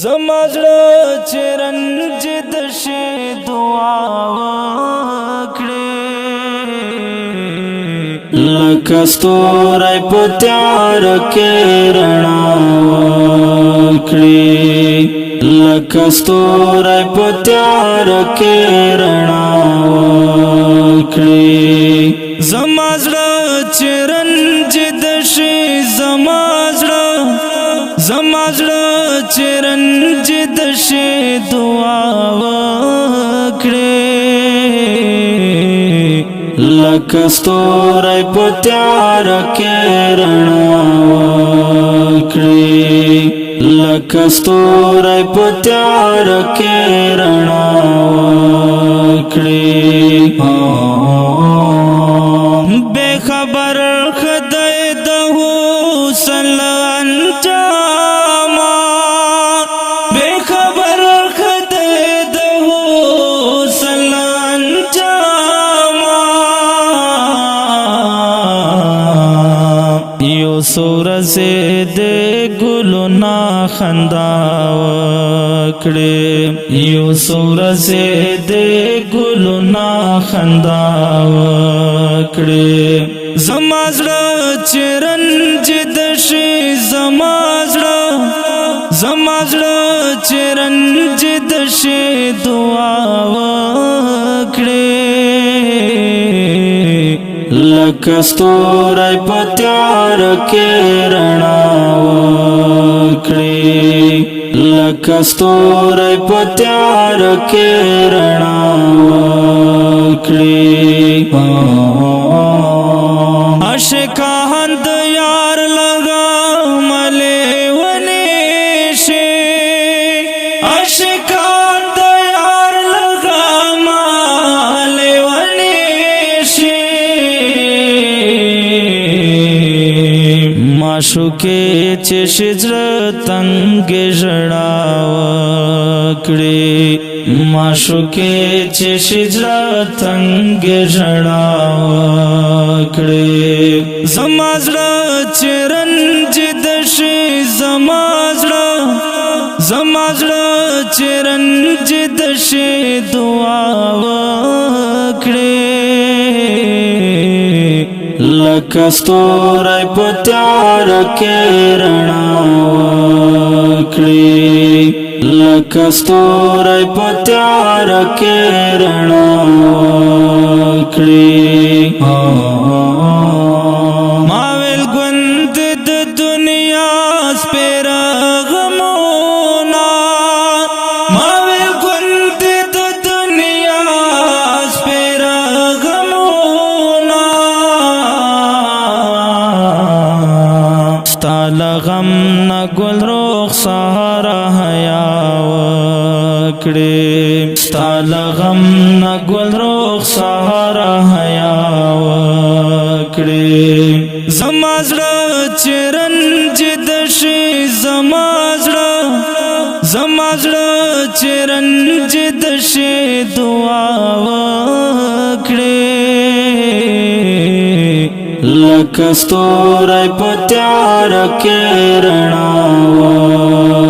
زما زړه چې رنجید شي دعا وکړې لکه ستوری په تیار کې رڼا وکړې لکه ستوری په تیار کې رڼا وکړې زما زړه چې رنجید شي زما زړه چې رنجید شي دعا وکړې لکه ستوری په تیار کې رڼا وکړې لکه ستوری په تیار کې رڼا وکړې بے خبر خدای د حسن انجام بے خبر خدای د حسن انجام یو سورز د ګلونا خندا وکړې یو سورز د ګلونا خندا وکړې زما زړه چې رنجید شي زما زړه چې رنجید شي دعا وکړې لکه ستوری په تیار کې رڼا وکړې لکه ستوری په تیار کې رڼا وکړې عاشقان د یار لگا ملے ونیشی عاشقان د یار لگا ملے ونیشی معشوقے چې شجر تنگ ژړا وکړي معشوقے چې شجر تنگ ژړا وکړي زما زړه چې رنجید شي زما زړه چې رنجید شي دعا وکړي لکه ستوری په تیار کې رڼا وکړي لکه ستوری په تیار کې رڼا وکړي ما ویل ګوند د دنیا سپېره غمونه ما ویل ګوند د دنیا سپېره غمونه ستا له غم نه ګل رخسار حیا وکړې ستا له غم نه ګل رخسار حیا وکړې زما زړه چې رنجید شي زما زړه چې رنجید شي دعا وکړې لکه ستوری په تیار کې رڼا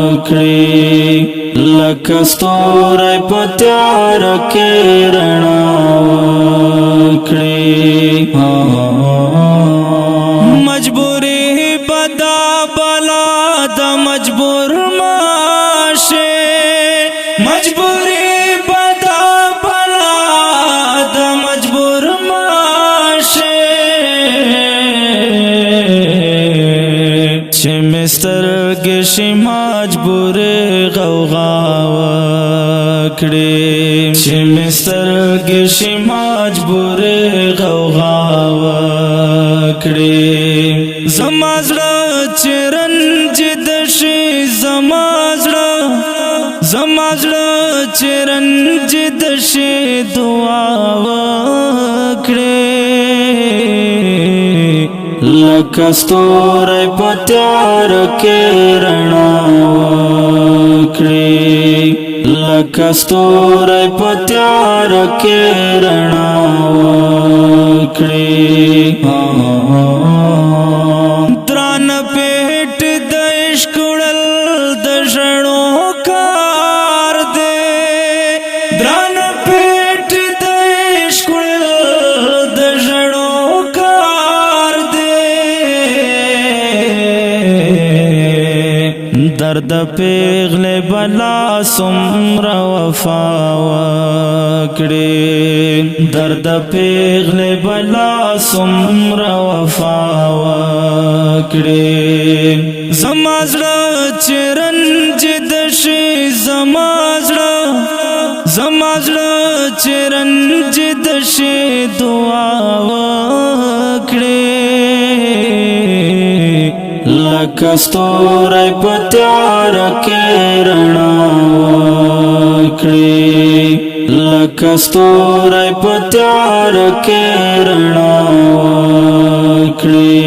وکړې لکه ستوری په تیار کې رڼا وکړې مجبوری بدا بلا د مجبور ماشه مجبوری بدا بلا د مجبور ماشه چې مسترګې شي مجبور غوغا وکړې چې مسترګې شي مجبور غوغا وکړې زما زړه چې رنجید شي زما زړه چې رنجید شي دعا وکړې لکه ستوری په تیار کې رڼا وکړې لکه ستوری په تیار کې رڼا وکړې دران پیټ د عشق وړل د ژړو درد پیغله بلا سمرا وفا وکړي درد پیغله بلا سمرا وفا وکړي زما زړه چرنجد شي زما زړه چرنجد شي دعا وکړي لکه ستوری په تیاره کې رڼا وکړي لکه ستوری په تیاره کې رڼا وکړي